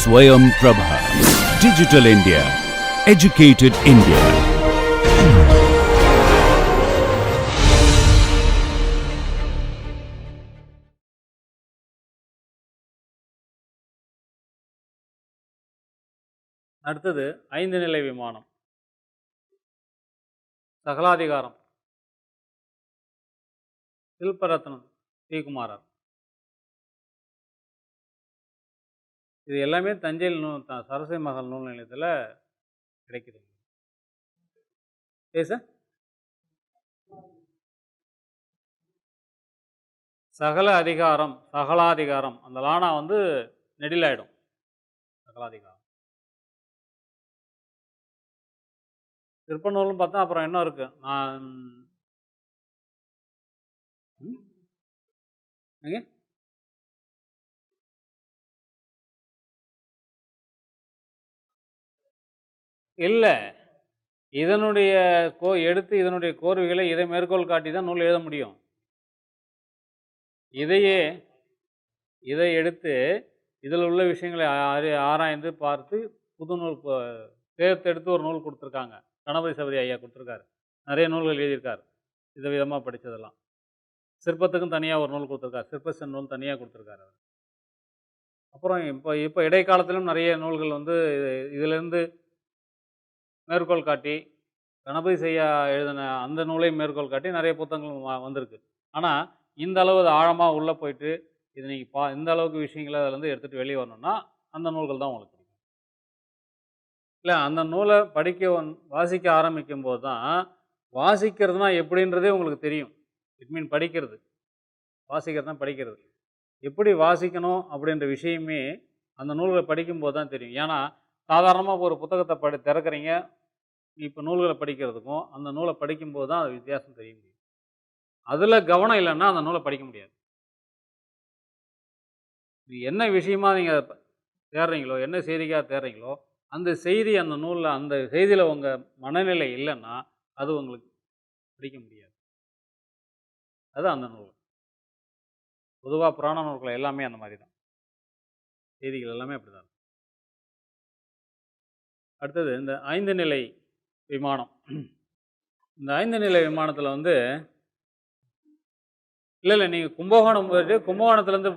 Swayam Prabha. Digital India. Educated India. அடுத்தது 5 நிலை விமானம். சகலாதிகாரம். சில்பரத்னம் டி. குமாரர். இது எல்லாமே தஞ்சையில் சரஸ்வதி மகால் நூல் நிலையத்தில் கிடைக்குது. சார், சகல அதிகாரம், சகலாதிகாரம், அந்த லானா வந்து நெடிலாயிடும். சகலாதிகாரம். திருப்பநூல்னு பார்த்தா அப்புறம் என்ன இருக்கு? நான் இல்லை, இதனுடைய எடுத்து இதனுடைய கோர்வைகளை இதை மேற்கோள் காட்டி தான் நூல் எழுத முடியும். இதை எடுத்து இதில் உள்ள விஷயங்களை ஆராய்ந்து பார்த்து புது நூல் தேர்த்தெடுத்து ஒரு நூல் கொடுத்துருக்காங்க. கணபதி சபரி ஐயா கொடுத்துருக்காரு. நிறைய நூல்கள் எழுதியிருக்கார். இதை விதமாக படித்ததெல்லாம். சிற்பத்துக்கும் தனியாக ஒரு நூல் கொடுத்துருக்காரு. சிற்ப நூல் தனியாக கொடுத்துருக்காரு. அப்புறம் இப்போ இடைக்காலத்திலும் நிறைய நூல்கள் வந்து இதிலேருந்து மேற்கோள் காட்டி கணபதி செய்யா எழுதின அந்த நூலை மேற்கோள் காட்டி நிறைய புத்தகங்கள் வந்திருக்கு. ஆனால் இந்த அளவு ஆழமாக உள்ளே போயிட்டு இது நீங்கள் இந்த அளவுக்கு விஷயங்களை அதிலேருந்து எடுத்துகிட்டு வெளியே வரணும்னா அந்த நூல்கள் தான் உங்களுக்கு பிடிக்கும். இல்லை, அந்த நூலை வாசிக்க ஆரம்பிக்கும் போது தான் வாசிக்கிறதுனா எப்படின்றதே உங்களுக்கு தெரியும். இட் மீன் படிக்கிறது, வாசிக்கிறது தான் படிக்கிறது. எப்படி வாசிக்கணும் அப்படின்ற விஷயமே அந்த நூல்களை படிக்கும்போது தான் தெரியும். ஏன்னா சாதாரணமாக ஒரு புத்தகத்தை திறக்கிறீங்க, இப்போ நூல்களை படிக்கிறதுக்கும் அந்த நூலை படிக்கும்போது தான் அது வித்தியாசம் தெரிய முடியும். அதில் கவனம் இல்லைன்னா அந்த நூலை படிக்க முடியாது. என்ன விஷயமா நீங்கள் தேடுறீங்களோ, என்ன செய்திக்காக தேடுறீங்களோ, அந்த செய்தி அந்த நூலில், அந்த செய்தியில் உங்கள் மனநிலை இல்லைன்னா அது உங்களுக்கு படிக்க முடியாது. அது அந்த நூல். பொதுவாக புராண நூல்கள் எல்லாமே அந்த மாதிரி தான். செய்திகள் எல்லாமே அப்படி தான். அடுத்தது இந்த 5 நிலை விமானம். இந்த 5 நிலை விமானத்தில் வந்து இல்லை நீங்கள் கும்பகோணம் போயிட்டு கும்பகோணத்துலேருந்து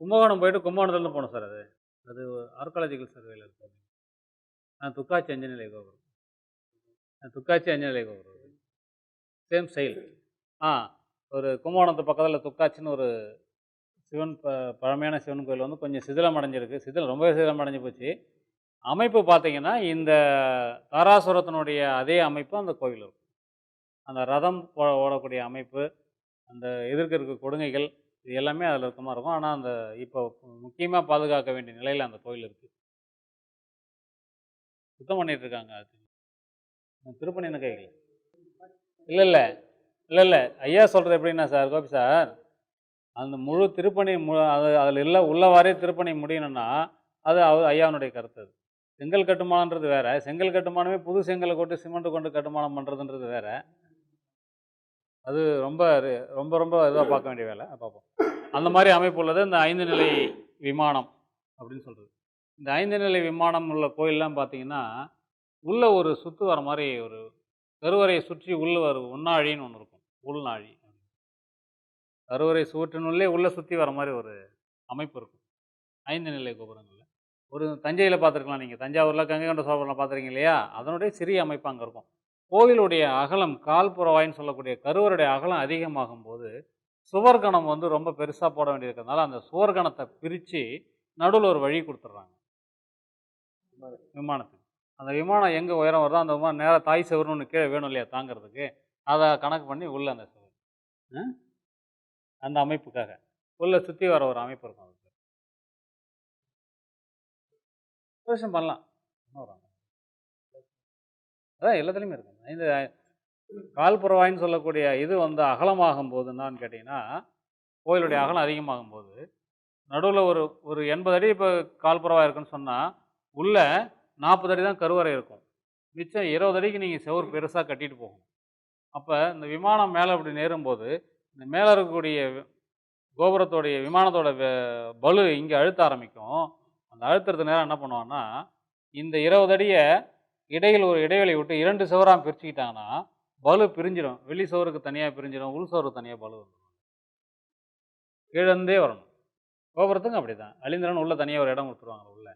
கும்பகோணத்துலேருந்து போகணும் சார். அது ஆர்காலஜிக்கல் சர்வேல இருக்கு. துக்காச்சி 5 நிலை கோபுரம். துக்காச்சி 5 நிலை கோபுரம் சேம் ஸ்டைல். ஒரு கும்பகோணத்து பக்கத்தில் துக்காச்சின்னு ஒரு சிவன் பழமையான சிவன் கோயில் வந்து கொஞ்சம் சிதிலம் அடைஞ்சிருக்கு. ரொம்பவே சிதிலம் அடைஞ்சு போச்சு. அமைப்பு பார்த்தீங்கன்னா இந்த தாராசுரத்தினுடைய அதே அமைப்பு அந்த கோவில் இருக்கும். அந்த ரதம் ஓடக்கூடிய அமைப்பு, அந்த எதிர்க்க இருக்க கொடுங்கைகள், இது எல்லாமே அதில் இருக்க மாதிரி இருக்கும். ஆனால் அந்த இப்போ முக்கியமாக பாதுகாக்க வேண்டிய நிலையில் அந்த கோயில் இருக்குது. சுத்தம் பண்ணிட்டு இருக்காங்க. அது திருப்பணின்னு கைகள் இல்லை ஐயா சொல்கிறது எப்படின்னா சார், கோபி சார், அந்த முழு திருப்பணி அதில் உள்ளவாறே திருப்பணி முடியணும்னா அது ஐயாவுடைய கருத்து. அது செங்கல் கட்டுமானன்றது வேற. செங்கல் கட்டுமானமே புது செங்கலை கொண்டு சிமெண்ட் கொண்டு கட்டுமானம் பண்ணுறதுன்றது வேற. அது ரொம்ப ரொம்ப ரொம்ப இதாக பார்க்க வேண்டிய வேலை. பார்ப்போம். அந்த மாதிரி அமைப்பு உள்ளது இந்த 5 நிலை விமானம் அப்படின்னு சொல்கிறது. இந்த 5 நிலை விமானம் உள்ள கோயிலெலாம் பார்த்தீங்கன்னா உள்ளே ஒரு சுற்று வர மாதிரி ஒரு கருவறையை சுற்றி உள்ள ஒரு உண்ணாழின்னு ஒன்று இருக்கும். உள்நாழி. கருவறை சுவற்றினுள்ளே உள்ளே சுற்றி வர மாதிரி ஒரு அமைப்பு இருக்கும் 5 நிலை கோபுரங்களில். ஒரு தஞ்சையில் பார்த்துருக்கலாம் நீங்கள். தஞ்சாவூரில் கங்கை கொண்ட சோழபுரம் பார்த்துருக்கீங்க இல்லையா? அதனுடைய சிறிய அமைப்பு அங்கே இருக்கும். கோயிலுடைய அகலம், கால்புறவாயின்னு சொல்லக்கூடிய கருவருடைய அகலம் அதிகமாகும் போது சுவர்கணம் வந்து ரொம்ப பெருசாக போட வேண்டியிருக்கிறதுனால அந்த சுவர்கணத்தை பிரித்து நடுவில் ஒரு வழி கொடுத்துட்றாங்க விமானத்துக்கு. அந்த விமானம் எங்கே உயரம் வருதோ அந்த விமானம் நேராக தாய் செவருன்னு ஒன்று கீழே வேணும் இல்லையா தாங்கிறதுக்கு, அதை கணக்கு பண்ணி உள்ள அந்த செவர் அந்த அமைப்புக்காக உள்ள சுற்றி வர ஒரு அமைப்பு இருக்கும். அதுக்கு விஷயம் பண்ணலாம். அதான் எல்லாத்துலேயுமே இருக்கும். இந்த கால்புறவாயின்னு சொல்லக்கூடிய இது வந்து அகலமாகும் போது என்னான்னு கேட்டிங்கன்னா, கோயிலுடைய அகலம் அதிகமாகும் போது நடுவில் ஒரு 80 அடி இப்போ கால்புறவாய் இருக்குன்னு சொன்னால் உள்ள 40 அடி தான் கருவறை இருக்கும். மிச்சம் 20 அடிக்கு நீங்கள் செவர் பெருசாக கட்டிட்டு போகணும். அப்போ இந்த விமானம் மேலே அப்படி நேரும்போது இந்த மேலே இருக்கக்கூடிய கோபுரத்தோடைய விமானத்தோட பளு இங்கே அழுத்த ஆரம்பிக்கும். அந்த அழுத்துறது நேரம் என்ன பண்ணுவான்னா, இந்த 20 அடியை இடையில் ஒரு இடைவெளி விட்டு 2 சுவராக பிரிச்சுக்கிட்டாங்கன்னா பளு பிரிஞ்சிடும். வெளி சுவருக்கு தனியாக பிரிஞ்சிடும், உள் சுவருக்கு தனியாக பளு வந்துடும். கீழந்தே வரணும். கோபுரத்துக்கும் அப்படி தான். அழிந்திரன் உள்ள தனியாக ஒரு இடம் கொடுத்துருவாங்க, உள்ள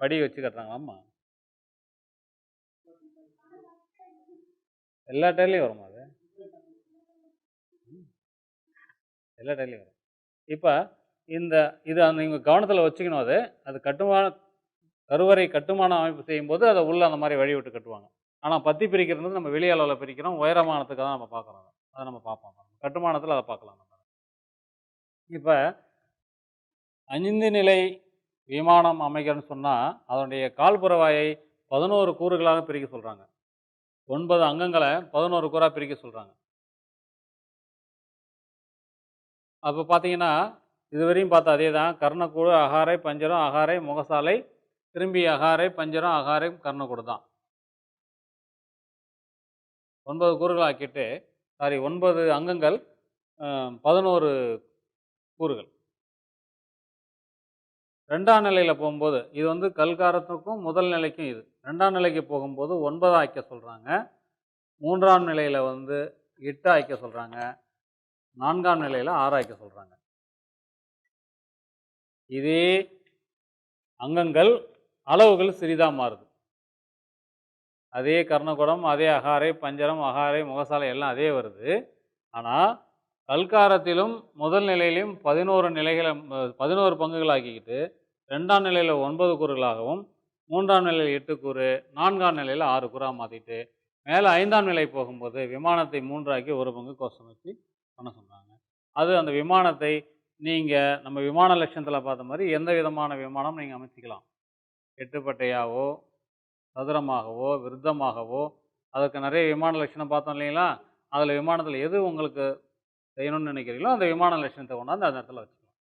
படி வச்சு கட்டுறாங்க. ஆமாம், எல்லா டைலையும் வரும். அது எல்லா டைலையும் வரும். இப்போ இது நீங்கள் கவனத்தில் வச்சுக்கணும். அது கருவறை கட்டுமான அமைப்பு செய்யும்போது அதை உள்ள அந்த மாதிரி வழி விட்டு கட்டுவாங்க. ஆனால் பத்தி பிரிக்கிறது நம்ம வெளி அளவில் பிரிக்கிறோம், உயரமானத்துக்கு தான் நம்ம பார்க்குறோம். அதை நம்ம பார்ப்போம், கட்டுமானத்தில் அதை பார்க்கலாம் நம்ம. இப்போ 5 நிலை விமானம் அமைக்கிறன்னு சொன்னால் அதனுடைய கால்புறவாயை 11 கூறுகளாக பிரிக்க சொல்கிறாங்க. 9 அங்கங்களை 11 கூறாக பிரிக்க சொல்கிறாங்க. அப்போ பார்த்தீங்கன்னா இதுவரையும் பார்த்தா அதே தான். கர்ணக்கூடு, அகாரை, பஞ்சரம், அகாரை, முகசாலை, திரும்பி அகாரை, பஞ்சரம், அகாரை, கர்ணக்கூடு தான். 9 கூறுகள் ஆக்கிட்டு 9 அங்கங்கள், 11 கூறுகள். 2ஆம் நிலையில் போகும்போது இது கல்காரத்துக்கும் முதல் நிலைக்கும் இது 2ஆம் நிலைக்கு போகும்போது 9 ஆக்க சொல்கிறாங்க. 3ஆம் நிலையில் 8 ஆக்க சொல்கிறாங்க. 4ஆம் நிலையில் 6 ஆக்க சொல்கிறாங்க. இதே அங்கங்கள் அளவுகள் சிறிதாக மாறுது. அதே கர்ணகுடம், அதே அகாரை, பஞ்சரம், அகாரை, முகசாலை எல்லாம் அதே வருது. ஆனால் கல்காரத்திலும் முதல் நிலையிலும் 11 பங்குகளாக்கிக்கிட்டு 2ஆம் நிலையில் 9 கூறுகளாகவும், 3ஆம் நிலையில் 8 கூறு, 4ஆம் நிலையில் 6 கூறாக மாற்றிட்டு மேலே 5ஆம் நிலை போகும்போது விமானத்தை 3 ஆக்கி 1 பங்கு கோஷம் வச்சு பண்ண சொன்னாங்க. அது அந்த விமானத்தை நீங்கள் நம்ம விமான லட்சணத்தில் பார்த்த மாதிரி எந்த விதமான விமானம் நீங்கள் அமைச்சிக்கலாம். எட்டுப்பட்டையாவோ, சதுரமாகவோ, விருத்தமாகவோ, அதுக்கு நிறைய விமான லட்சணம் பார்த்தோம் இல்லைங்களா? அதில் விமானத்தில் எது உங்களுக்கு செய்யணும்னு நினைக்கிறீங்களோ அந்த விமான லட்சணத்தை கொண்டாந்து அந்த இடத்துல வச்சுக்கலாம்.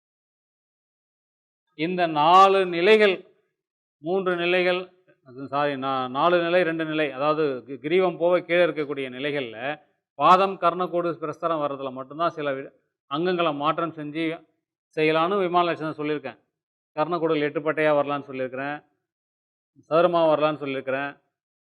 இந்த 4 நிலைகள், 3 நிலைகள், 4 நிலை 2 நிலை, அதாவது கிரீவம் போக கீழே இருக்கக்கூடிய நிலைகளில் பாதம், கர்ணக்கூடு, பிரஸ்தரம் வர்றதுல மட்டும்தான் சில அங்கங்களை மாற்றம் செஞ்சு செய்யலான்னு விமான லட்சணம் சொல்லியிருக்கேன். கர்ணக்கூடல் 8 பட்டையாக வரலான்னு சொல்லியிருக்கிறேன், சதுரமாக வரலான்னு சொல்லியிருக்கிறேன்.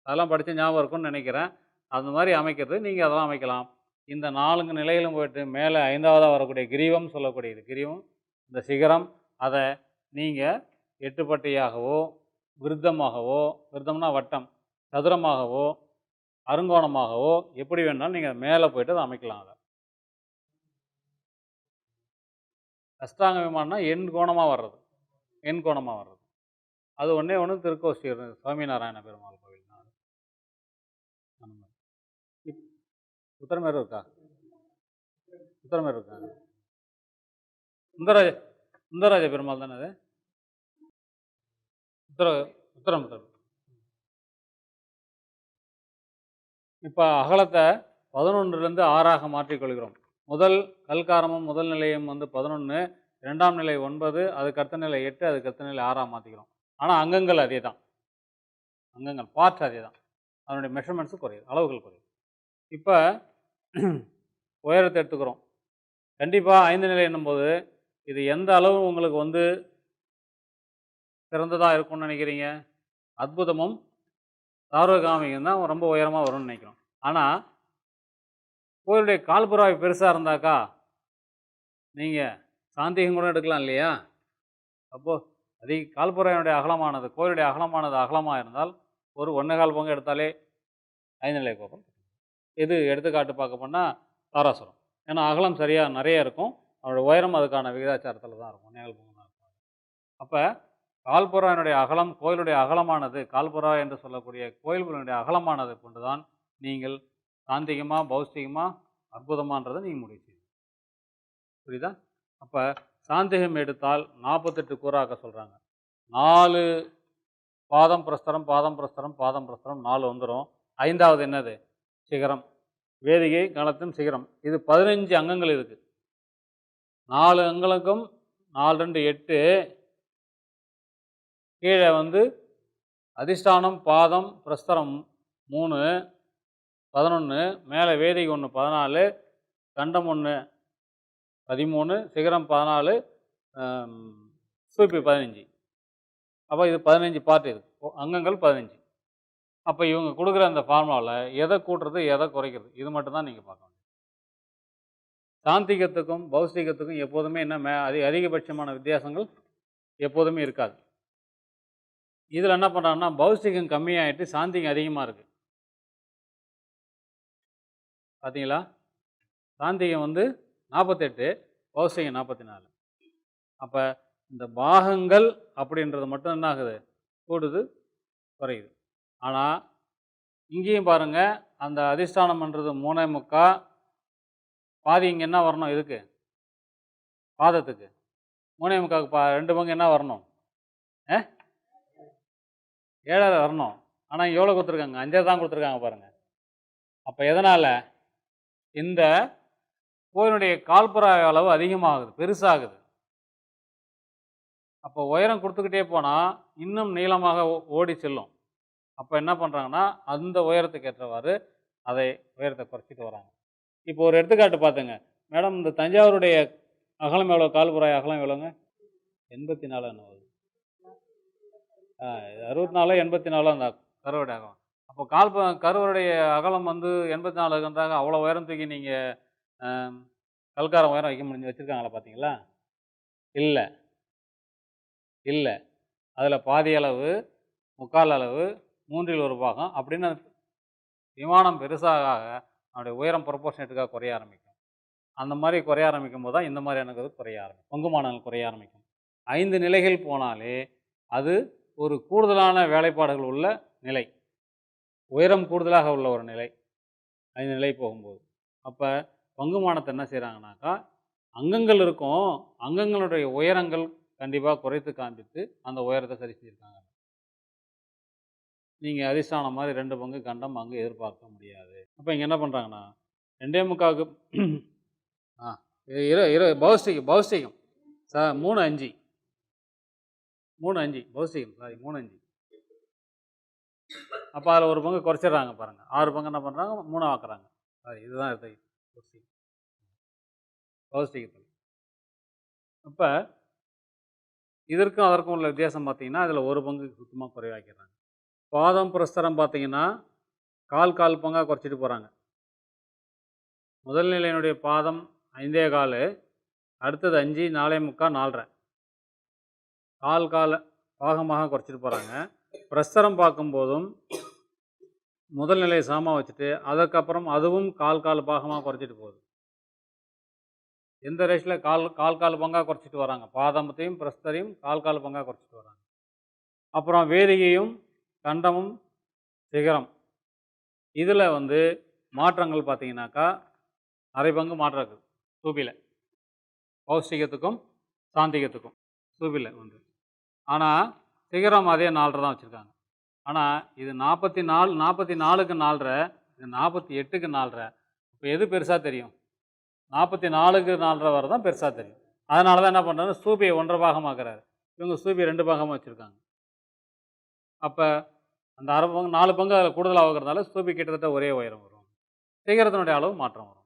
அதெல்லாம் படித்து ஞாபகம் இருக்கும்னு நினைக்கிறேன். அந்த மாதிரி அமைக்கிறது நீங்கள் அதெல்லாம் அமைக்கலாம். இந்த 4 நிலைகளும் போய்ட்டு மேலே 5ஆவதாக வரக்கூடிய கிரீவம் சொல்லக்கூடியது, கிரீவம் இந்த சிகரம், அதை நீங்கள் 8 பட்டையாகவோ, விருத்தமாகவோ, விருத்தம்னா வட்டம், சதுரமாகவோ, அருங்கோணமாகவோ எப்படி வேணாலும் நீங்கள் மேலே போய்ட்டு அதை அமைக்கலாம். அதை அஷ்டாங்க விமானம்னா எண் கோணமாக வர்றது, எண் கோணமாக வர்றது. அது ஒன்றே ஒன்று திருக்கோஷ்டி சுவாமிநாராயண பெருமாள் கோவில் தான். அந்த மாதிரி உத்தரமேரு இருக்கா? உத்தரமேரு இருக்கா? சுந்தரராஜ பெருமாள் தானே அது? உத்தரம். இப்போ அகலத்தை 11லேருந்து 6ஆக மாற்றிக்கொள்கிறோம். முதல் கல்காரமும் முதல் நிலையம் 11, 2ஆம் நிலை 9, அதுக்கு அடுத்த நிலை 8, அதுக்கு அடுத்த நிலை 6ஆக மாற்றிக்கிறோம். ஆனால் அங்கங்கள் அதே தான், அங்கங்கள் பார்ட்ஸ் அதே தான், அதனுடைய மெஷர்மெண்ட்ஸு குறையுது, அளவுகள் குறையுது. இப்போ உயரத்தை எடுத்துக்கிறோம். கண்டிப்பாக 5 நிலை என்னும்போது இது எந்த அளவு உங்களுக்கு சிறந்ததாக இருக்கும்னு நினைக்கிறீங்க? அற்புதமும் சார்வகாமிகம் தான் ரொம்ப உயரமாக வரும்னு நினைக்கிறோம். ஆனால் கோயிலுடைய கால்புறாவை பெருசாக இருந்தாக்கா நீங்கள் சாந்திகம் கூட எடுக்கலாம் இல்லையா? அப்போது கால்புறாவினுடைய அகலமானது, கோயிலுடைய அகலமாக இருந்தால் ஒரு 1.25 பங்கு எடுத்தாலே 5 நிலை கோபுரம். இது எடுத்துக்காட்டு பார்க்க போனால் தாராசுரம். ஏன்னா அகலம் சரியாக நிறைய இருக்கும், அவருடைய உயரம் அதுக்கான விகிதாச்சாரத்தில் தான் இருக்கும், 1.25 பங்கு தான் இருக்கும். அப்போ கால்புறாவினுடைய அகலம், கோயிலுடைய அகலமானது, கால்புறா என்று சொல்லக்கூடிய கோயில்களுடைய அகலமானது கொண்டு தான் நீங்கள் சாந்திகமாக, பௌஸ்திகமாக, அற்புதமானதை நீங்கள் முடிவு செய்யணும். புரியுதா? அப்போ சாந்திகம் எடுத்தால் 48 கூறாக்க சொல்கிறாங்க. 4 பாதம் பிரஸ்தரம், பாதம் பிரஸ்தரம், பாதம் பிரஸ்தரம் 4 வந்துடும். 5ஆவது என்னது? சிகரம், வேதிகை, கணத்தின் சிகரம். இது 15 அங்கங்கள் இருக்குது. 4 அங்கங்களுக்கும் 4, 2, 8. கீழே அதிஷ்டானம், பாதம், பிரஸ்தரம் 3, 11, மேலே வேதிகை 1, 14, கண்டம் 1, 13, சிகரம் 14, சூப்பி 15. அப்போ இது 15 பார்ட், இது அங்கங்கள் 15. அப்போ இவங்க கொடுக்குற அந்த ஃபார்முலாவில் எதை கூட்டுறது எதை குறைக்கிறது இது மட்டும்தான் நீங்கள் பார்க்கணும். சாந்திகத்துக்கும் பௌஸ்திகத்துக்கும் எப்போதுமே என்ன அதிகபட்சமான வித்தியாசங்கள் எப்போதுமே இருக்காது. இதில் என்ன பண்ணுறாங்கன்னா பௌஸ்திகம் கம்மியாகிட்டு சாந்திகம் அதிகமாக இருக்குது. பார்த்தீங்களா? சாந்திகம் வந்து 48, பௌஸ்திகம் 44. அப்போ இந்த பாகங்கள் அப்படின்றது மட்டும் என்ன ஆகுது, கூடுது குறையுது. ஆனால் இங்கேயும் பாருங்கள், அந்த அதிஷ்டானம்ன்றது 3.25, பாதி இங்கே என்ன வரணும், இதுக்கு பாதத்துக்கு 3.25 2 பங்கு என்ன வரணும், 7 வரணும். ஆனால் எவ்வளோ கொடுத்துருக்காங்க, 5 தான் கொடுத்துருக்காங்க பாருங்கள். அப்போ எதனால் இந்த கோயிலுடைய கால்புற அளவு அதிகமாகுது, பெருசாகுது. அப்போ உயரம் கொடுத்துக்கிட்டே போனால் இன்னும் நீளமாக ஓடி செல்லும். அப்போ என்ன பண்ணுறாங்கன்னா அந்த உயரத்துக்கு ஏற்றவாறு அதை உயரத்தை குறைச்சிட்டு வராங்க. இப்போ ஒரு எடுத்துக்காட்டு பார்த்துங்க மேடம், இந்த தஞ்சாவூருடைய அகலம் எவ்வளோ, கால்புறாய் அகலம் எவ்வளோங்க? 84 என்ன வருது? 64, 84 அந்த கருவடைய அகலம். அப்போ கருவருடைய அகலம் வந்து 84 இருந்தாங்க. அவ்வளோ உயரம் தூக்கி நீங்கள் கல்காரம் உயரம் வைக்க வச்சுருக்காங்களா பார்த்தீங்களா? இல்லை. அதில் பாதி அளவு, முக்கால் அளவு, 3/1 பாகம் அப்படின்னு விமானம் பெருசாக அதனுடைய உயரம் ப்ரொபோர்ஷனேட்டுக்காக குறைய ஆரம்பிக்கும். அந்த மாதிரி குறைய ஆரம்பிக்கும் போது தான் இந்த மாதிரியான குறைய ஆரம்பிக்கும், பங்குமானங்கள் குறைய ஆரம்பிக்கும். 5 நிலைகள் போனாலே அது ஒரு கூடுதலான வேலைப்பாடுகள் உள்ள நிலை, உயரம் கூடுதலாக உள்ள ஒரு நிலை. 5 நிலை போகும்போது அப்போ பங்குமானத்தை என்ன செய்கிறாங்கனாக்கா, அங்கங்கள் இருக்கும், அங்கங்களுடைய உயரங்கள் கண்டிப்பாக குறைத்து காண்பித்து அந்த உயரத்தை சரி செஞ்சுருக்காங்க. நீங்கள் அதிஷ்டானம் மாதிரி 2 பங்கு கண்டம் அங்கே எதிர்பார்க்க முடியாது. அப்போ இங்கே என்ன பண்ணுறாங்கன்னா 2.25 பௌஸ்திகம் 3.5 பௌஸ்திகம் 3.5. அப்போ அதில் ஒரு பங்கு குறைச்சிட்றாங்க பாருங்கள். 6 பங்கு என்ன பண்ணுறாங்க, 3 ஆக்குறாங்க. இதுதான் பௌஸ்திகத்தில். அப்போ இதற்கும் அதற்கும் உள்ள வித்தியாசம் பார்த்தீங்கன்னா அதில் ஒரு பங்கு சுத்தமாக குறைவாக்கிறாங்க. பாதம் பிரஸ்தரம் பார்த்தீங்கன்னா கால் பங்காக குறைச்சிட்டு போகிறாங்க. முதல் நிலையினுடைய பாதம் 5.25, அடுத்தது 5, 4.25, 4.5 கால் பாகமாக குறைச்சிட்டு போகிறாங்க. பிரஸ்தரம் பார்க்கும்போதும் முதல் நிலையை சாமா வச்சுட்டு அதுக்கப்புறம் அதுவும் கால் பாகமாக குறைச்சிட்டு போகுது. எந்த ரேஷில் கால் பங்காக குறைச்சிட்டு வராங்க, பாதமத்தையும் பிரஸ்தரையும் கால் பங்காக குறைச்சிட்டு வராங்க. அப்புறம் வேதிகையும் கண்டமும் சிகரம் இதில் வந்து மாற்றங்கள் பார்த்தீங்கன்னாக்கா அரை பங்கு மாற்றம் இருக்குது சூபியில், பௌஷ்டிகத்துக்கும் சாந்திகத்துக்கும் சூபியில் வந்து. ஆனால் சிகரம் அதே 4 தான் வச்சுருக்காங்க. ஆனால் இது 44க்கு 4, இது 48க்கு 4. இப்போ எது பெருசாக தெரியும்? 44க்கு 4 வர தான் பெருசாக தெரியும். அதனால தான் என்ன பண்ணுறாங்க, சூபியை 1.5 பாகமாக்குறாரு. இவங்க சூபியை 2 பாகமாக வச்சுருக்காங்க. அப்போ அந்த 4 பங்கு அதில் கூடுதலாக ஆகிறதுனால சூபி கிட்டத்தட்ட ஒரே உயரம் வரும். சிகரத்தினுடைய அளவு மாற்றம் வரும்.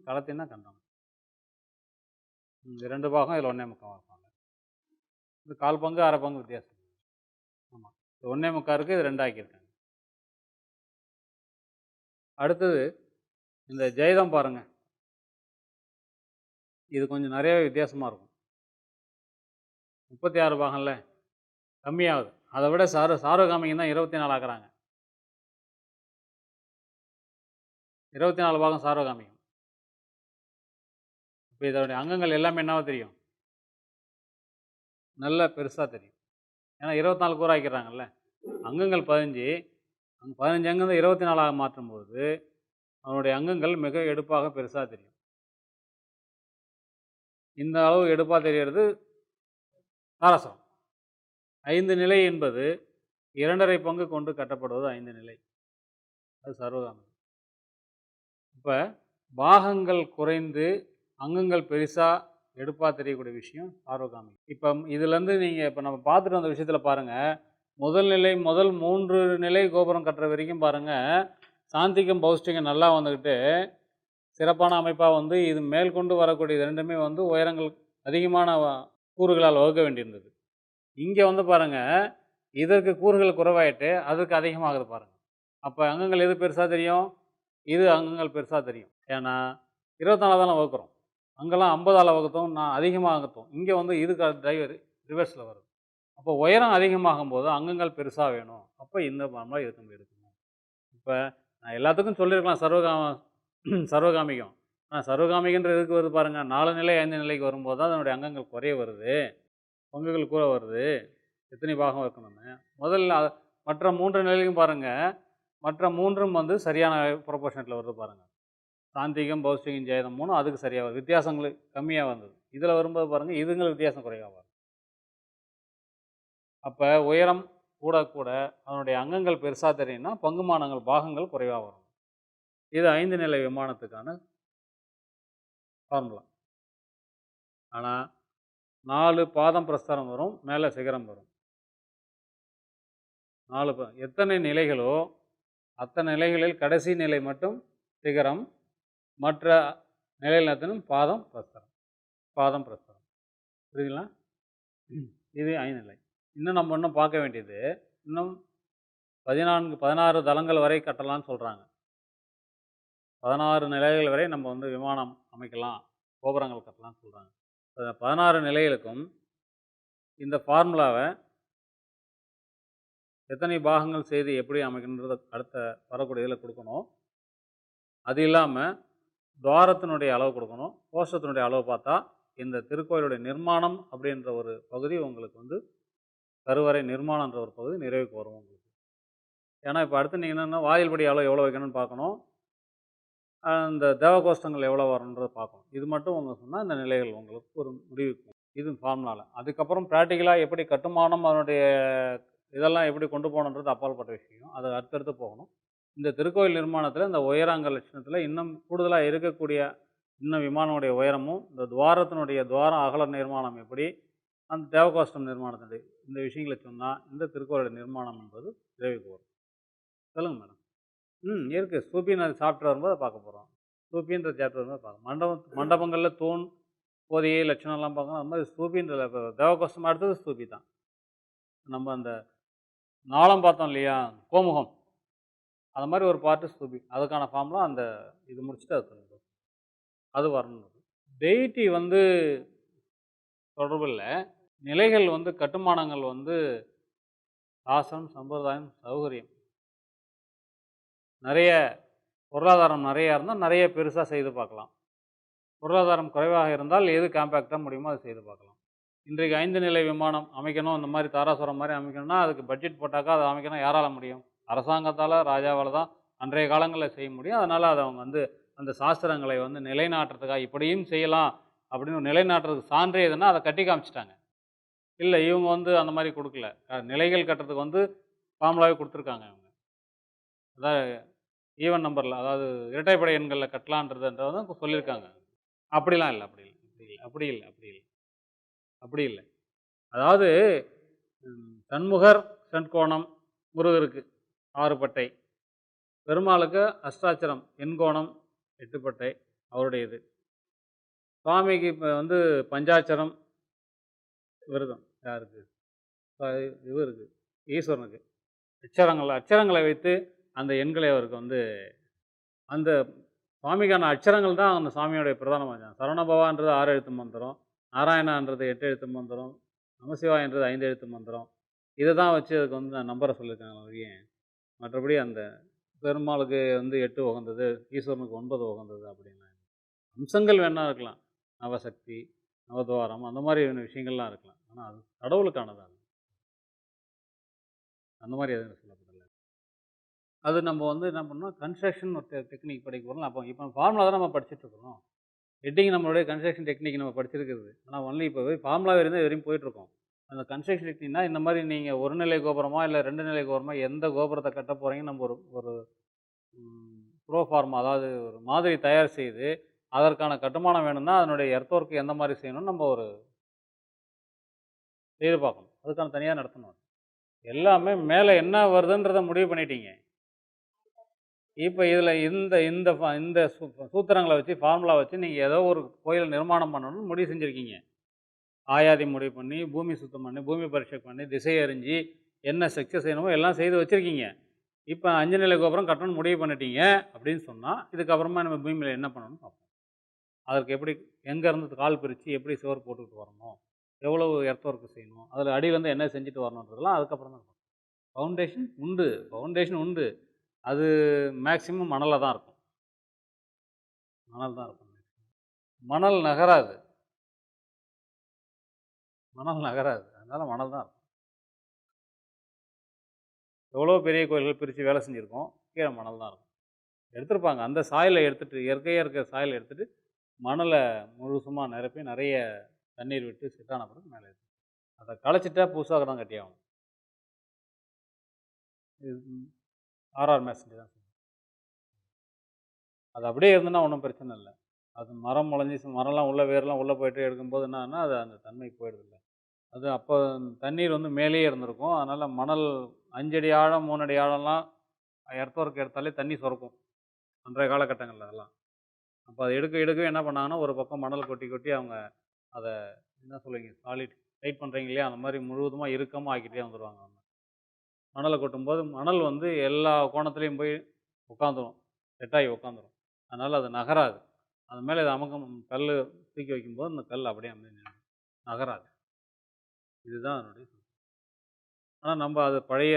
களத்தின்னா கண்டம் இது 2 பாகம், இதில் 1.25 வைப்பாங்க. இது 1/4 பங்கு 1/2 பங்கு வித்தியாசம். ஆமாம், இது 1.25 இருக்குது, இது 2 ஆக்கியிருக்காங்க. அடுத்தது இந்த ஜெயதம் பாருங்கள், இது கொஞ்சம் நிறையவே வித்தியாசமாக இருக்கும். 36 பாகம்ல கம்மியாகுது. அதை விட சார்வகாமிகம் தான் 24 ஆக்குறாங்க. 24 பாகம் சார்வகாமிகம். இப்போ இதனுடைய அங்கங்கள் எல்லாமே என்னவா தெரியும், நல்ல பெருசாக தெரியும். ஏன்னா 24 கூற ஆக்கிறாங்கல்ல. அங்கங்கள் 15 அங்கம் 24 மாற்றும்போது அவனுடைய அங்கங்கள் மிக எடுப்பாக பெருசாக தெரியும். இந்த அளவு எடுப்பாக தெரிகிறது தாரசம். 5 நிலை என்பது 2.5 பங்கு கொண்டு கட்டப்படுவது 5 நிலை, அது சர்வகாமிகம். இப்போ பாகங்கள் குறைந்து அங்கங்கள் பெருசாக எடுப்பாக தெரியக்கூடிய விஷயம் சார்வகாமிகம். இப்போ இதுலேருந்து நீங்கள் இப்போ நம்ம பார்த்துட்டு வந்த விஷயத்தில் பாருங்கள், முதல் 3 நிலை கோபுரம் கட்டுற வரைக்கும் பாருங்கள், சாந்திகம் பௌஷ்டிகம் நல்லா வந்துக்கிட்டு சிறப்பான அமைப்பாக வந்து இது மேற்கொண்டு வரக்கூடிய ரெண்டுமே வந்து உயரங்கள் அதிகமான கூறுகளால் வகுக்க வேண்டியிருந்தது. இங்கே வந்து பாருங்கள், இதற்கு கூறுகள் குறைவாயிட்டு அதற்கு அதிகமாகுது பாருங்கள். அப்போ அங்கங்கள் எது பெருசாக தெரியும்? இது அங்கங்கள் பெருசாக தெரியும். ஏன்னா 24 தானே வகுக்கிறோம். அங்கெல்லாம் 50ஆல் வகுத்தோம், நான் அதிகமாகட்டும். இங்கே வந்து இதுக்கு டிரைவர் ரிவர்ஸில் வருது. அப்போ உயரம் அதிகமாகும் போது அங்கங்கள் பெருசாக வேணும். அப்போ இந்த ஃபார்முலா இதுக்கு நம்ம எடுக்கணும். இப்போ நான் எல்லாத்துக்கும் சொல்லியிருக்கலாம் சர்வகாமிகம். ஆனால் சர்வகாமிகன்ற எதுக்கு வருது பாருங்கள், 4 நிலை 5 நிலைக்கு வரும்போது தான் அதனுடைய அங்கங்கள் குறைய வருது, பங்குகள் கூட வருது, எத்தனை பாகம் இருக்கணும்னு. முதல்ல மற்ற 3 நிலையும் பாருங்கள், மற்ற 3ம் வந்து சரியான ப்ரொபோர்ஷனேட்டில் வருது பாருங்கள். சாந்திகம், பௌஷ்டிகம், ஜெயதம் 3 அதுக்கு சரியாக வருது. வித்தியாசங்கள் கம்மியாக வந்தது. இதில் வரும்போது பாருங்கள், இதுங்களுக்கு வித்தியாசம் குறைவாக வரும். அப்போ உயரம் கூட கூட அதனுடைய அங்கங்கள் பெருசாக தெரியும்னா பங்குமானங்கள் பாகங்கள் குறைவாக வரும். இது 5 நிலை விமானத்துக்கான ஃபார்முலா. ஆனால் 4 பாதம் பிரஸ்தாரம் வரும், மேலே சிகரம் வரும். 4 எத்தனை நிலைகளோ அத்தனை நிலைகளில் கடைசி நிலை மட்டும் சிகரம், மற்ற நிலையில் அத்தனும் பாதம் பிரஸ்தாரம். புரியுதுங்களா? இது 5 நிலை. இன்னும் நம்ம இன்னும் பார்க்க வேண்டியது, இன்னும் 16 தளங்கள் வரை கட்டலாம்னு சொல்கிறாங்க. 16 நிலைகள் வரை நம்ம வந்து விமானம் அமைக்கலாம், கோபுரங்கள் கட்டலாம்னு சொல்கிறாங்க. 16 நிலைகளுக்கும் இந்த ஃபார்முலாவை எத்தனை பாகங்கள் செய்து எப்படி அமைக்கணுன்றத அடுத்த வரக்கூடிய இதில் கொடுக்கணும். அது இல்லாமல் துவாரத்தினுடைய அளவு கொடுக்கணும், கோஷத்தினுடைய அளவு பார்த்தா இந்த திருக்கோயிலுடைய நிர்மாணம் அப்படின்ற ஒரு பகுதி உங்களுக்கு வந்து கருவறை நிர்மாணன்ற ஒரு பகுதி நிறைவுக்கு வரும் உங்களுக்கு. ஏன்னா இப்போ அடுத்து நீங்கள் என்னென்னா வாயில்படி அளவு எவ்வளோ வைக்கணும்னு பார்க்கணும், இந்த தேவகோஷ்டங்கள் எவ்வளோ வரணுன்றதை பார்க்கணும். இது மட்டும் உங்களுக்கு சொன்னால் இந்த நிலைகள் உங்களுக்கு ஒரு முடிவுக்கு இது ஃபார்முலாவில். அதுக்கப்புறம் ப்ராக்டிக்கலாக எப்படி கட்டுமானம் அதனுடைய இதெல்லாம் எப்படி கொண்டு போகணுன்றது அப்பாற்பட்ட விஷயம், அது அடுத்தடுத்து போகணும். இந்த திருக்கோயில் நிர்மாணத்தில் இந்த உயராங்க லட்சணத்தில் இன்னும் கூடுதலாக இருக்கக்கூடிய இன்னும் விமானனுடைய உயரமும், இந்த துவாரத்தினுடைய துவாரம் அகல நிர்மாணம் எப்படி, அந்த தேவகோஷ்டம் நிர்மாணத்தினுடைய இந்த விஷயங்களை சொன்னால் இந்த திருக்கோயிலுடைய நிர்மாணம் என்பது நிறைவுக்கு வரும். சொல்லுங்கள் மேடம். இருக்குது. ஸ்தூபின்னு சாப்டர் வரும்போது அதை பார்க்க போகிறோம். ஸ்தூபின்ற சாப்டர் வரும்போது மண்டபங்களில் தூண் போதியை லட்சணம்லாம் பார்க்கணும். அது மாதிரி ஸ்தூபின்ற தேவகோஷ்டம் அடுத்தது ஸ்தூபி தான். நம்ம அந்த நாளம் பார்த்தோம் இல்லையா, கோமுகம், அது மாதிரி ஒரு பார்ட்டு ஸ்தூபி. அதுக்கான ஃபார்ம்லாம் அந்த இது முடிச்சுட்டு அது வரணும். டெய்ட்டி வந்து தொடர்பு இல்லை, நிலைகள் வந்து கட்டுமானங்கள் வந்து ஆசனம், சம்பிரதாயம், சௌகரியம், நிறைய பொருளாதாரம் நிறையா இருந்தால் நிறைய பெருசாக செய்து பார்க்கலாம். பொருளாதாரம் குறைவாக இருந்தால் எது காம்பேக்டாக முடியுமோ அதை செய்து பார்க்கலாம். இன்றைக்கு 5 நிலை விமானம் அமைக்கணும், இந்த மாதிரி தாராசுரம் மாதிரி அமைக்கணும்னா அதுக்கு பட்ஜெட் போட்டாக்கா அதை அமைக்கணும். யாரால் முடியும்? அரசாங்கத்தால், ராஜாவால் தான் அன்றைய காலங்களில் செய்ய முடியும். அதனால் அதை அவங்க வந்து அந்த சாஸ்திரங்களை வந்து நிலைநாட்டுறதுக்காக இப்படியும் செய்யலாம் அப்படின்னு நிலைநாட்டுறதுக்கு சான்றே எதுன்னா அதை கட்டி காமிச்சிட்டாங்க. இல்லை, இவங்க வந்து அந்த மாதிரி கொடுக்கல. நிலைகள் கட்டுறதுக்கு வந்து ஃபார்முலாவே கொடுத்துருக்காங்க இவங்க. அதாவது ஈவன் நம்பரில், அதாவது இரட்டைப்படை எண்களில் கட்டலான்றதுன்றதான் சொல்லியிருக்காங்க. அப்படிலாம் இல்லை, அப்படி இல்லை. அதாவது சண்முகர் செண்கோணம், முருகருக்கு 6 பட்டை, பெருமாளுக்கு அஷ்டாச்சரம் எண்கோணம் 8 பட்டை அவருடையது, சுவாமிக்கு இப்போ வந்து பஞ்சாட்சரம் விரதம் யாருக்கு, இவருக்கு ஈஸ்வரனுக்கு அச்சரங்களை வைத்து அந்த எண்களை அவருக்கு வந்து அந்த சுவாமிக்கான அச்சரங்கள் தான் அந்த சுவாமியோடைய பிரதானமாக. சரவணபவான்றது 6 எழுத்து மந்திரம், நாராயணான்றது 8 எழுத்து மந்திரம், நமசிவாயன்றது 5 எழுத்து மந்திரம். இதை தான் வச்சு அதுக்கு வந்து நான் நம்பரை சொல்லியிருக்காங்க நிறைய. மற்றபடி அந்த பெருமாளுக்கு வந்து 8 உகந்தது, ஈஸ்வரனுக்கு 9 உகந்தது அப்படின்னா அம்சங்கள் வேணா இருக்கலாம். நவசக்தி, நவதுவாரம், அந்த மாதிரி விஷயங்கள்லாம் இருக்கலாம். ஆனால் அது கடவுளுக்கானதான். அந்த மாதிரி எதுவும் சொல்லப்படல. அது நம்ம வந்து என்ன பண்ணோம், கன்ஸ்ட்ரக்ஷன் ஒரு டெக்னிக் படிக்க போகிறோம். அப்போ இப்போ ஃபார்முலா தான் நம்ம படிச்சுட்ருக்குறோம். ஹெட்டிங் நம்மளுடைய கன்ஸ்ட்ரக்ஷன் டெக்னிக் நம்ம படிச்சிருக்கிறது. ஆனால் ஒன்லி இப்போ ஃபார்முலா இருந்தால் வரையும் போயிட்டுருக்கோம். அந்த கன்ஸ்ட்ரக்ஷன் டெக்னிக்னா இந்த மாதிரி நீங்கள் ஒரு நிலை கோபுரமா இல்லை 2 நிலை கோபுரமா எந்த கோபுரத்தை கட்ட போகிறீங்கன்னு நம்ம ஒரு ப்ரோ ஃபார்மா, அதாவது ஒரு மாதிரி தயார் செய்து அதற்கான கட்டுமானம் வேணும்னா அதனுடைய எர்த்ஒர்க்கு எந்த மாதிரி செய்யணும்னு நம்ம ஒரு செய்து பார்க்கணும். அதுக்கான தனியாக நடத்தணும். எல்லாமே மேலே என்ன வருதுன்றதை முடிவு பண்ணிட்டீங்க. இப்போ இதில் இந்த இந்த இந்த சூத்திரங்களை வச்சு ஃபார்முலா வச்சு நீங்கள் ஏதோ ஒரு கோயில் நிர்மாணம் பண்ணணும்னு முடிவு செஞ்சுருக்கீங்க. ஆயாதி முடிவு பண்ணி, பூமி சுத்தம் பண்ணி, பூமி பரிசை பண்ணி, திசை அறிஞ்சு, என்ன செக்ஸஸ் செய்யணுமோ எல்லாம் செய்து வச்சுருக்கீங்க. இப்போ 5 நிலை கோபுரம் கட்டணும்னு முடிவு பண்ணிட்டீங்க அப்படின்னு சொன்னால், இதுக்கப்புறமா நம்ம பூமியில் என்ன பண்ணணும்னு பார்ப்போம். அதற்கு எப்படி எங்கேருந்து கால் பிரித்து எப்படி சுவர் போட்டுக்கிட்டு வரணும், எவ்வளவு எர்த் ஒர்க்கு செய்யணும், அதில் அடியிலேருந்து என்ன செஞ்சுட்டு வரணுன்றதெல்லாம் அதுக்கப்புறம் தான் பார்ப்போம். ஃபவுண்டேஷன் உண்டு. அது மேக்ஸிமம் மணலில் தான் இருக்கும். மணல் நகராது. அதனால் மணல் தான் இருக்கும். எவ்வளோ பெரிய கோயில்கள் பிரித்து வேலை செஞ்சுருக்கோம், கீழே மணல் தான் இருக்கும். எடுத்திருப்பாங்க. அந்த சாயிலை எடுத்துகிட்டு, இயற்கையாக இருக்கிற சாயிலை எடுத்துகிட்டு மணலை முழுசுமாக நிரப்பி நிறைய தண்ணீர் விட்டு செட்டான பிறகு மேலே எடுத்து அதை களைச்சிட்டா புதுசாக தான் கட்டி ஆகும். இது ஆர்ஆர் மேசன்ரி தான். அது அப்படியே இருந்ததுன்னா ஒன்றும் பிரச்சனை இல்லை. அது மரம் முளைஞ்சி மரம்லாம் உள்ள வேர்லாம் உள்ளே போய்ட்டு எடுக்கும்போது என்னன்னா அது அந்த தன்மை போயிடுதில்ல. அது அப்போ தண்ணீர் வந்து மேலேயே இருந்திருக்கும். அதனால் மணல் 5 அடி ஆழம் 3 அடி ஆழம்லாம் எர்த் ஒர்க் எடுத்தாலே தண்ணி சுரக்கும் அன்றைய காலகட்டங்களில் அதெல்லாம். அப்போ அதை எடுக்க என்ன பண்ணாங்கன்னா, ஒரு பக்கம் மணல் கொட்டி அவங்க அதை என்ன சொல்லுவீங்க, சாலிட் டைட் பண்ணுறீங்க இல்லையா, அந்த மாதிரி முழுவதுமாக இறுக்கமாக ஆக்கிட்டே வந்துடுவாங்க. அவங்க மணலை கொட்டும்போது மணல் வந்து எல்லா கோணத்துலேயும் போய் உட்காந்துரும், செட்டாகி உட்காந்துரும். அதனால் அது நகராது. அது மேலே இது அமுக்கம் கல் தூக்கி வைக்கும்போது அந்த கல் அப்படியே நகராது. இதுதான் அதனுடைய. ஆனால் நம்ம அது பழைய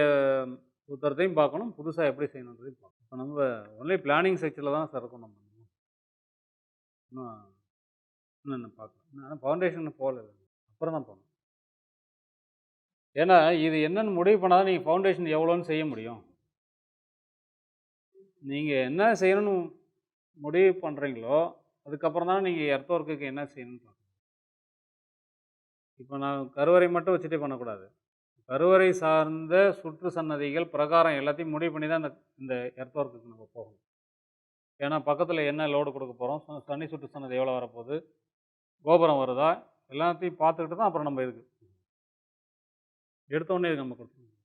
சூத்திரத்தையும் பார்க்கணும், புதுசாக எப்படி செய்யணுன்றதையும் பார்க்கணும். இப்போ நம்ம ஒன்லி பிளானிங் செக்ஷனில் தான் சார் இருக்கணும். நம்ம இன்னும் பார்க்கணும். ஆனால் ஃபவுண்டேஷன் போகல, அப்புறம் தான் போகணும். ஏன்னா இது என்னென்னு முடிவு பண்ணால் தான் நீங்கள் ஃபவுண்டேஷன் எவ்வளோன்னு செய்ய முடியும். நீங்கள் என்ன செய்யணும்னு முடிவு பண்ணுறீங்களோ அதுக்கப்புறம் தான் நீங்கள் எர்த் ஒர்க்குக்கு என்ன செய்யணும்னு பார்க்கணும். இப்போ நான் கருவறை மட்டும் வச்சுட்டே பண்ணக்கூடாது. கருவறை சார்ந்த சுற்று சன்னதிகள் பிரகாரம் எல்லாத்தையும் முடிவு பண்ணி தான் இந்த எர்த் ஒர்க்குக்கு நம்ம போகணும். ஏன்னா பக்கத்தில் என்ன லோடு கொடுக்க போகிறோம், தண்ணி சுற்று சன்னதி எவ்வளோ வரப்போகுது, கோபுரம் வருதா, எல்லாத்தையும் பார்த்துக்கிட்டு தான் அப்புறம் நம்ம இதுக்கு எடுத்தோடனே இது நம்ம கொடுத்துருவோம்.